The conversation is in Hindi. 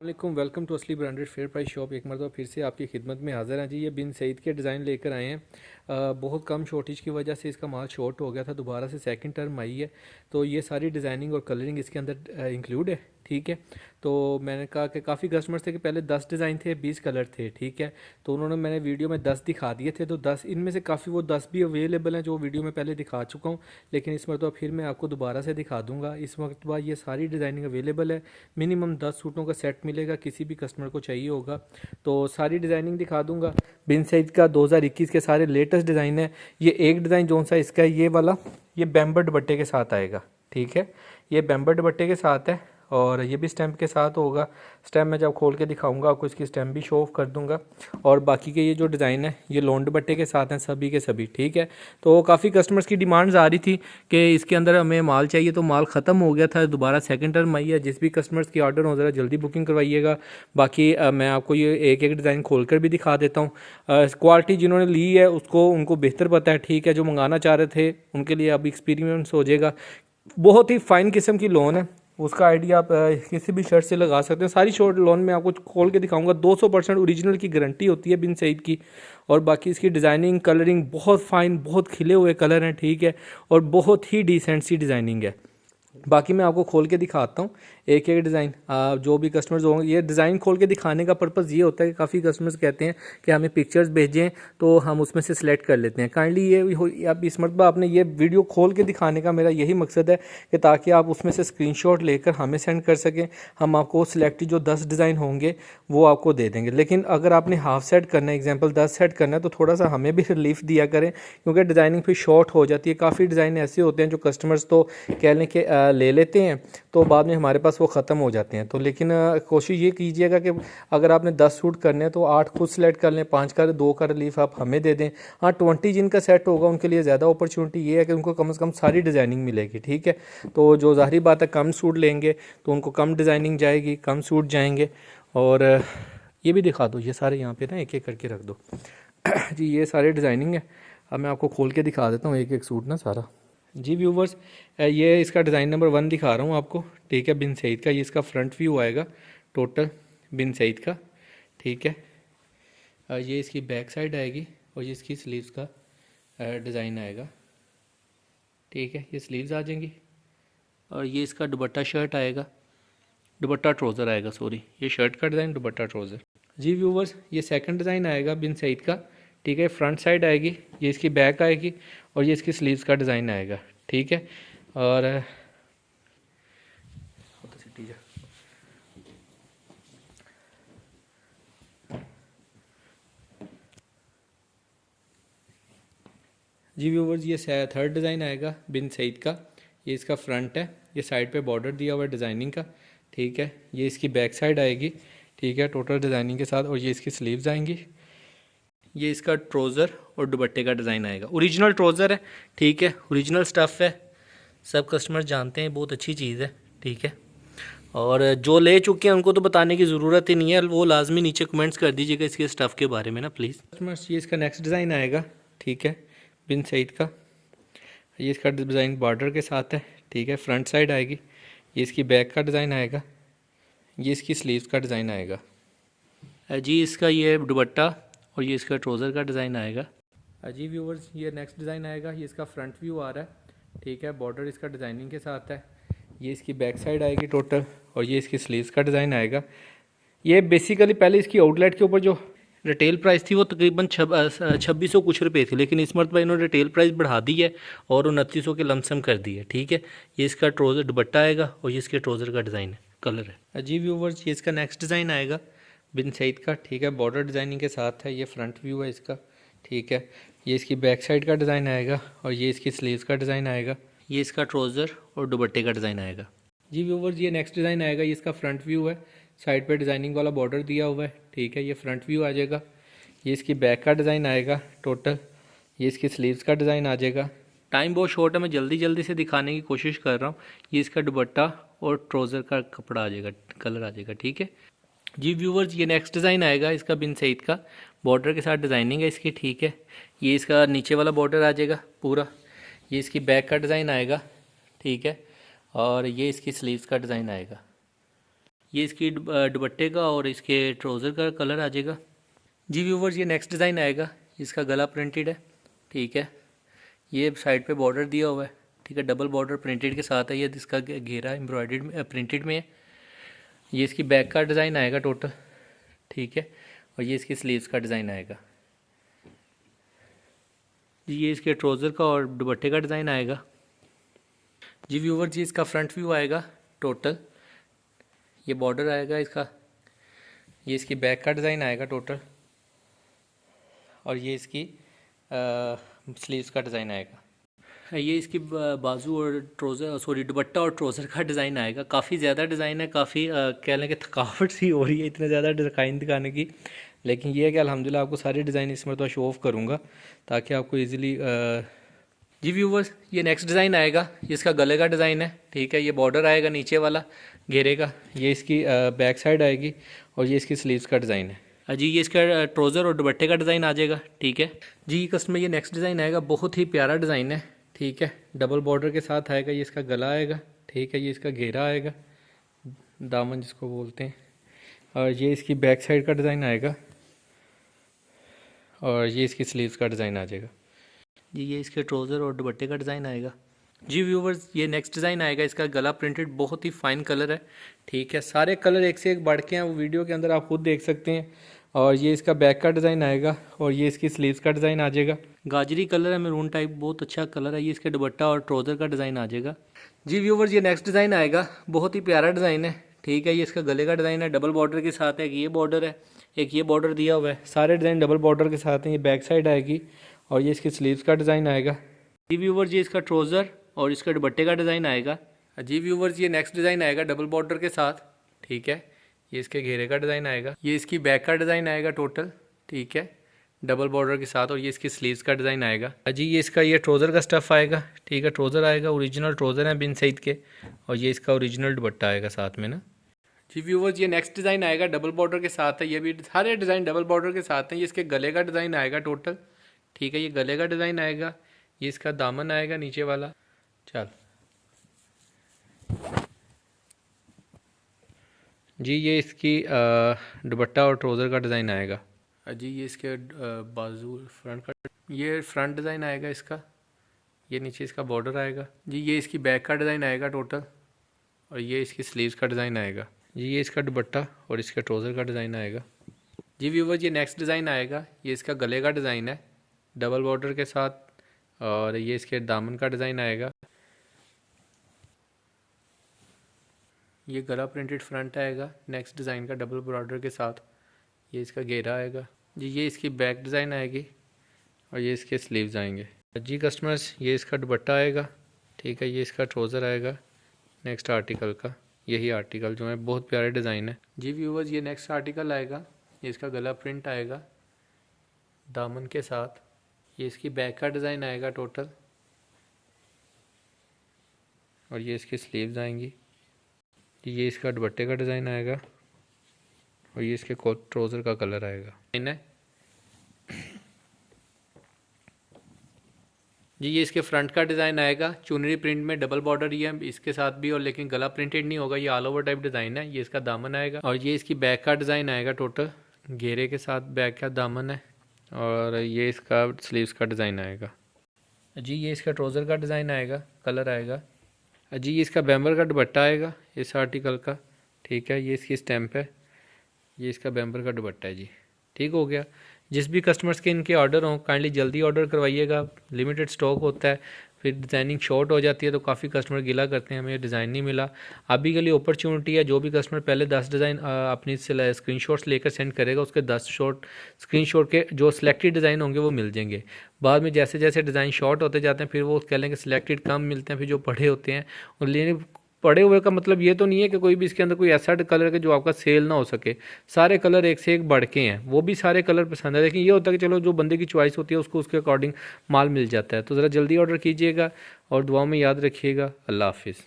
वालेकुम, वेलकम टू असली ब्रांडेड फेयर प्राइस शॉप। एक मरतबा फिर से आपकी खिदमत में हाज़िर हैं जी। ये बिन सईद के डिज़ाइन लेकर आए हैं। बहुत कम शॉर्टेज की वजह से इसका माल शॉर्ट हो गया था, दोबारा से सेकंड टर्म आई है। तो ये सारी डिज़ाइनिंग और कलरिंग इसके अंदर इंक्लूड है। ठीक है, तो मैंने कहा कि काफ़ी कस्टमर्स थे कि पहले 10 डिज़ाइन थे, 20 कलर थे। ठीक है, तो उन्होंने मैंने वीडियो में 10 दिखा दिए थे, तो 10 इनमें से काफ़ी वो 10 भी अवेलेबल हैं जो वीडियो में पहले दिखा चुका हूँ, लेकिन इस मरतबा फिर मैं आपको दोबारा से दिखा दूँगा। इस वक्त बाद ये सारी डिज़ाइनिंग अवेलेबल है। मिनिमम 10 सूटों का सेट मिलेगा, किसी भी कस्टमर को चाहिए होगा तो सारी डिज़ाइनिंग दिखा दूंगा। बिन सईद का 2021 के सारे लेटेस्ट डिज़ाइन है। ये एक डिज़ाइन जो सा इसका है, ये वाला, ये बैम्बर दुपट्टे के साथ आएगा। ठीक है, ये बैम्बर दुपट्टे के साथ है और ये भी स्टैम्प के साथ होगा। स्टैम्प मैं जब खोल के दिखाऊंगा आपको इसकी स्टैम्प भी शो ऑफ कर दूंगा। और बाकी के ये जो डिज़ाइन है ये लोन दुपट्टे के साथ हैं सभी के सभी। ठीक है, तो काफ़ी कस्टमर्स की डिमांड्स आ रही थी कि इसके अंदर हमें माल चाहिए, तो माल ख़त्म हो गया था, दोबारा सेकंड टर्म आई है। जिस भी कस्टमर्स की ऑर्डर हो ज़रा जल्दी बुकिंग करवाइएगा। बाकी मैं आपको ये एक एक डिज़ाइन खोल कर भी दिखा देता हूँ। क्वालिटी जिन्होंने ली है उसको उनको बेहतर पता है। ठीक है, जो मंगाना चाह रहे थे उनके लिए अब एक्सपीरियंस हो जाएगा। बहुत ही फाइन किस्म की लोन है, उसका आइडिया आप किसी भी शर्ट से लगा सकते हैं। सारी शॉर्ट लोन में आपको खोल के दिखाऊंगा। 200% ओरिजिनल की गारंटी होती है बिन सईद की। और बाकी इसकी डिज़ाइनिंग कलरिंग बहुत फाइन, बहुत खिले हुए कलर हैं। ठीक है, और बहुत ही डिसेंट सी डिज़ाइनिंग है। बाकी मैं आपको खोल के दिखाता हूँ एक एक डिज़ाइन। जो भी कस्टमर्स होंगे, ये डिज़ाइन खोल के दिखाने का पर्पज़ ये होता है कि काफ़ी कस्टमर्स कहते हैं कि हमें पिक्चर्स भेजें तो हम उसमें से सिलेक्ट कर लेते हैं। काइंडली ये अब इस मरतबा आपने ये वीडियो खोल के दिखाने का मेरा यही मकसद है कि ताकि आप उसमें से स्क्रीनशॉट लेकर हमें सेंड कर सकें। हम आपको सिलेक्टेड जो 10 डिज़ाइन होंगे वो आपको दे देंगे। लेकिन अगर आपने हाफ सेट करना है, एग्जाम्पल 10 सेट करना है, तो थोड़ा सा हमें भी रिलीफ दिया करें, क्योंकि डिज़ाइनिंग फिर शॉर्ट हो जाती है। काफ़ी डिज़ाइन ऐसे होते हैं जो कस्टमर्स तो कह लें कि ले लेते हैं तो बाद में हमारे पास वो ख़त्म हो जाते हैं। तो लेकिन कोशिश ये कीजिएगा कि अगर आपने 10 सूट करने हैं तो 8 खुद सेलेक्ट कर लें, 5 का 2 का रिलीफ आप हमें दे दें। हाँ, 20 जिनका सेट होगा उनके लिए ज़्यादा अपॉर्चुनिटी ये है कि उनको कम से कम सारी डिज़ाइनिंग मिलेगी। ठीक है, तो जो ज़ाहिर बात है कम सूट लेंगे तो उनको कम डिज़ाइनिंग जाएगी, कम सूट जाएंगे। और ये भी दिखा दो, ये सारे यहाँ पे ना एक एक करके रख दो। जी, ये सारे डिज़ाइनिंग है। अब मैं आपको खोल के दिखा देता हूँ एक एक सूट ना सारा। जी व्यूवर्स, ये इसका डिज़ाइन नंबर 1 दिखा रहा हूँ आपको। ठीक है, बिन सईद का ये इसका फ्रंट व्यू आएगा टोटल बिन सईद का। ठीक है, ये इसकी बैक साइड आएगी और ये इसकी स्लीव्स का डिज़ाइन आएगा। ठीक है, ये स्लीव्स आ जाएंगी और ये इसका दुपट्टा शर्ट आएगा, दुपट्टा ट्रोज़र आएगा, सॉरी, ये शर्ट का डिज़ाइन, दुपट्टा ट्रोज़र। जी व्यूवर्स, ये सेकंड डिज़ाइन आएगा बिन सईद का। ठीक है, फ्रंट साइड आएगी, ये इसकी बैक आएगी और ये इसकी स्लीव्स का डिज़ाइन आएगा। ठीक है, और जी व्यूवर्स, ये थर्ड डिज़ाइन आएगा बिन सईद का। ये इसका फ्रंट है, ये साइड पे बॉर्डर दिया हुआ है डिज़ाइनिंग का। ठीक है, ये इसकी बैक साइड आएगी। ठीक है, टोटल डिज़ाइनिंग के साथ, और ये इसकी स्लीव्स आएंगी। ये इसका ट्रोज़र और दुपट्टे का डिज़ाइन आएगा। ओरिजिनल ट्रोज़र है। ठीक है, ओरिजिनल स्टफ़ है, सब कस्टमर जानते हैं, बहुत अच्छी चीज़ है। ठीक है, और जो ले चुके हैं उनको तो बताने की ज़रूरत ही नहीं है, वो लाजमी नीचे कमेंट्स कर दीजिएगा इसके स्टफ़ के बारे में ना प्लीज़। कस्टमर्स, ये इसका नेक्स्ट डिज़ाइन आएगा। ठीक है, बिन सईद का, ये इसका डिज़ाइन बॉर्डर के साथ है। ठीक है, फ्रंट साइड आएगी, ये इसकी बैक का डिज़ाइन आएगा, ये इसकी स्लीव्स का डिज़ाइन आएगा। जी, इसका ये दुपट्टा और ये इसका ट्रोज़र का डिज़ाइन आएगा। जी व्यूवर्स, ये नेक्स्ट डिज़ाइन आएगा, ये इसका फ्रंट व्यू आ रहा है। ठीक है, बॉर्डर इसका डिज़ाइनिंग के साथ है, ये इसकी बैक साइड आएगी टोटल, और ये इसकी स्लीव्स का डिज़ाइन आएगा। ये बेसिकली पहले इसकी आउटलेट के ऊपर जो रिटेल प्राइस थी वो तकरीबन 2600 कुछ रुपए थी, लेकिन इस मरतबा इन्होंने रिटेल प्राइस बढ़ा दी है और 2900 के लमसम कर दी है। ठीक है, ये इसका ट्रोज़र दुपट्टा आएगा और ये इसके ट्रोज़र का डिज़ाइन है, कलर है। जी व्यूवर्स, ये इसका नेक्स्ट डिज़ाइन आएगा बिन सईद का। ठीक है, बॉर्डर डिज़ाइनिंग के साथ है, ये फ्रंट व्यू है इसका। ठीक है, ये इसकी बैक साइड का डिज़ाइन आएगा और ये इसकी स्लीव्स का डिज़ाइन आएगा, ये इसका ट्रोज़र और दुपट्टे का डिज़ाइन आएगा। जी व्यूवर्स, ये नेक्स्ट डिज़ाइन आएगा, ये इसका फ्रंट व्यू है, साइड पे डिज़ाइनिंग वाला बॉर्डर दिया हुआ है। ठीक है, ये फ्रंट व्यू आ जाएगा, ये इसकी बैक का डिज़ाइन आएगा टोटल, ये इसकी स्लीव्स का डिज़ाइन आ जाएगा। टाइम बहुत शॉर्ट है, मैं जल्दी जल्दी से दिखाने की कोशिश कर रहा हूँ। ये इसका दुपट्टा और ट्रोज़र का कपड़ा आ जाएगा, कलर आ जाएगा। ठीक है जी व्यूवर्स, ये नेक्स्ट डिज़ाइन आएगा इसका बिन सईद का, बॉर्डर के साथ डिज़ाइनिंग है इसकी। ठीक है, ये इसका नीचे वाला बॉर्डर आ जाएगा पूरा, ये इसकी बैक का डिज़ाइन आएगा। ठीक है, और ये इसकी स्लीव्स का डिज़ाइन आएगा। ये इसकी दुपट्टे का और इसके ट्राउज़र का कलर आ जाएगा। जी व्यूवर्स, ये नेक्स्ट डिज़ाइन आएगा, इसका गला प्रिंटेड है, ठीक है। ये साइड पे बॉर्डर दिया हुआ है, ठीक है, डबल बॉर्डर प्रिंटेड के साथ है। ये इसका घेरा एम्ब्रॉयडर्ड में प्रिंटेड में है। ये इसकी बैक का डिज़ाइन आएगा टोटल, ठीक है। और ये इसकी स्लीव्स का डिज़ाइन आएगा जी। ये इसके ट्राउज़र का और दुपट्टे का डिज़ाइन आएगा जी व्यूवर जी। इसका फ्रंट व्यू आएगा टोटल, ये बॉर्डर आएगा इसका। ये इसकी बैक का डिज़ाइन आएगा टोटल, और ये इसकी स्लीव्स का डिज़ाइन आएगा। ये इसकी बाजू और ट्राउज़र दुपट्टा और ट्राउज़र का डिज़ाइन आएगा। काफ़ी ज़्यादा डिज़ाइन है, काफ़ी कह लें कि थकावट सी हो रही है इतना ज़्यादा डिज़ाइन दिखाने की, लेकिन ये है कि अल्हम्दुलिल्लाह आपको सारे डिज़ाइन इसमें तो शो ऑफ़ करूँगा ताकि आपको ईज़िली जी व्यूवर्स, ये नेक्स्ट डिज़ाइन आएगा, इसका गले का डिज़ाइन है, ठीक है। ये बॉर्डर आएगा नीचे वाला घेरे का, ये इसकी बैक साइड आएगी, और ये इसकी स्लीव्स का डिज़ाइन है जी। ये इसका ट्राउज़र और दुपट्टे का डिज़ाइन आ जाएगा, ठीक है जी। कस्टमर, ये नेक्स्ट डिज़ाइन आएगा, बहुत ही प्यारा डिज़ाइन है, ठीक है। डबल बॉर्डर के साथ आएगा, ये इसका गला आएगा, ठीक है। ये इसका घेरा आएगा, दामन जिसको बोलते हैं, और ये इसकी बैक साइड का डिज़ाइन आएगा, और ये इसकी स्लीव्स का डिज़ाइन आ जाएगा जी। ये इसके ट्राउज़र और दुपट्टे का डिज़ाइन आएगा जी व्यूवर्स। ये नेक्स्ट डिज़ाइन आएगा, इसका गला प्रिंटेड, बहुत ही फाइन कलर है, ठीक है। सारे कलर एक से एक बढ़ के हैं, वो वीडियो के अंदर आप खुद देख सकते हैं। और ये इसका बैक का डिज़ाइन आएगा, और ये इसकी स्लीव्स का डिज़ाइन आ जाएगा। गाजरी कलर है, मैरून टाइप, बहुत अच्छा कलर है। ये इसके दुपट्टा और ट्राउज़र का डिज़ाइन आ जाएगा जी व्यूवर्स। ये नेक्स्ट डिज़ाइन आएगा, बहुत ही प्यारा डिज़ाइन है, ठीक है। ये इसका गले का डिज़ाइन है, डबल बॉर्डर के साथ है। ये बॉर्डर है, एक ये बॉर्डर दिया हुआ है, सारे डिज़ाइन डबल बॉर्डर के साथ हैं। ये बैक साइड आएगी, और ये इसकी स्लीव्स का डिज़ाइन आएगा जी व्यूवर्स। ये इसका ट्राउज़र और इसका दुपट्टे का डिज़ाइन आएगा जी व्यूवर्स। ये नेक्स्ट डिज़ाइन आएगा डबल बॉर्डर के साथ, ठीक है। ये इसके घेरे का डिज़ाइन आएगा, ये इसकी बैक का डिज़ाइन आएगा टोटल, ठीक है, डबल बॉर्डर के साथ, और ये इसकी स्लीव्स का डिज़ाइन आएगा जी। ये इसका ये ट्राउज़र का स्टफ़ आएगा, ठीक है। ट्राउज़र आएगा, ओरिजिनल ट्राउज़र है बिन सईद के, और ये इसका ओरिजिनल दुपट्टा आएगा साथ में ना जी व्यूवर्स। ये नेक्स्ट डिज़ाइन आएगा, डबल बॉर्डर के साथ है। ये भी सारे डिज़ाइन डबल बॉर्डर के साथ हैं। ये इसके गले का डिज़ाइन आएगा टोटल, ठीक है। ये गले का डिज़ाइन आएगा, ये इसका दामन आएगा नीचे वाला। चल जी, ये इसकी दुपट्टा और ट्राउज़र का डिज़ाइन आएगा जी। ये इसके बाजू फ्रंट का, ये फ्रंट डिज़ाइन आएगा इसका। ये नीचे इसका बॉर्डर आएगा जी। ये इसकी बैक का डिज़ाइन आएगा टोटल, और ये इसकी स्लीव्स का डिज़ाइन आएगा जी। ये इसका दुपट्टा और इसके ट्राउज़र का डिज़ाइन आएगा जी व्यूवर्स। ये नेक्स्ट डिज़ाइन आएगा, ये इसका गले का डिज़ाइन है डबल बॉर्डर के साथ, और ये इसके दामन का डिज़ाइन आएगा। ये गला प्रिंटेड फ्रंट आएगा नेक्स्ट डिज़ाइन का डबल बॉर्डर के साथ। ये इसका घेरा आएगा जी। ये इसकी बैक डिज़ाइन आएगी, और ये इसके स्लीव्स आएंगे जी कस्टमर्स। ये इसका दुपट्टा आएगा, ठीक है। ये इसका ट्राउज़र आएगा नेक्स्ट आर्टिकल का। यही आर्टिकल जो है बहुत प्यारे डिज़ाइन है जी व्यूवर्स। ये नेक्स्ट आर्टिकल आएगा, ये इसका गला प्रिंट आएगा दामन के साथ। ये इसकी बैक का डिज़ाइन आएगा टोटल, और ये इसकी स्लीव्स आएंगी। ये इसका दुपट्टे का डिज़ाइन आएगा, और ये इसके ट्राउज़र का कलर आएगा इन्हें जी। ये इसके फ्रंट का डिज़ाइन आएगा, चुनरी प्रिंट में डबल बॉर्डर ही है इसके साथ भी, और लेकिन गला प्रिंटेड नहीं होगा, ये ऑल ओवर टाइप डिज़ाइन है। ये इसका दामन आएगा, और ये इसकी बैक का डिज़ाइन आएगा टोटल, घेरे के साथ बैक का दामन है, और ये इसका स्लीव्स का डिज़ाइन आएगा जी। ये इसका ट्राउज़र का डिज़ाइन आएगा, कलर आएगा जी। ये इसका बैम्बर का दुपट्टा आएगा इस आर्टिकल का, ठीक है। ये इसकी स्टैम्प है, ये इसका बैम्बर का दुपट्टा है जी। ठीक हो गया। जिस भी कस्टमर्स के इनके ऑर्डर हों काइंडली जल्दी ऑर्डर करवाइएगा, लिमिटेड स्टॉक होता है, फिर डिज़ाइनिंग शॉर्ट हो जाती है तो काफ़ी कस्टमर गिला करते हैं हमें डिज़ाइन नहीं मिला। अभी के लिए अपॉर्चुनिटी है, जो भी कस्टमर पहले 10 डिज़ाइन अपनी स्क्रीनशॉट्स लेकर सेंड करेगा, उसके 10 स्क्रीनशॉट के जो सिलेक्टेड डिज़ाइन होंगे वो मिल जाएंगे। बाद में जैसे जैसे डिज़ाइन शॉर्ट होते जाते हैं फिर वो कह लेंगे सिलेक्टेड कम मिलते हैं, फिर जो पढ़े होते हैं। और लेकिन पड़े हुए का मतलब ये तो नहीं है कि कोई भी इसके अंदर कोई ऐसा कलर है जो आपका सेल ना हो सके। सारे कलर एक से एक बढ़ के हैं, वो भी सारे कलर पसंद है, लेकिन ये होता है कि चलो जो बंदे की चॉइस होती है उसको उसके अकॉर्डिंग माल मिल जाता है। तो ज़रा जल्दी ऑर्डर कीजिएगा और दुआओं में याद रखिएगा। अल्लाह हाफिज़।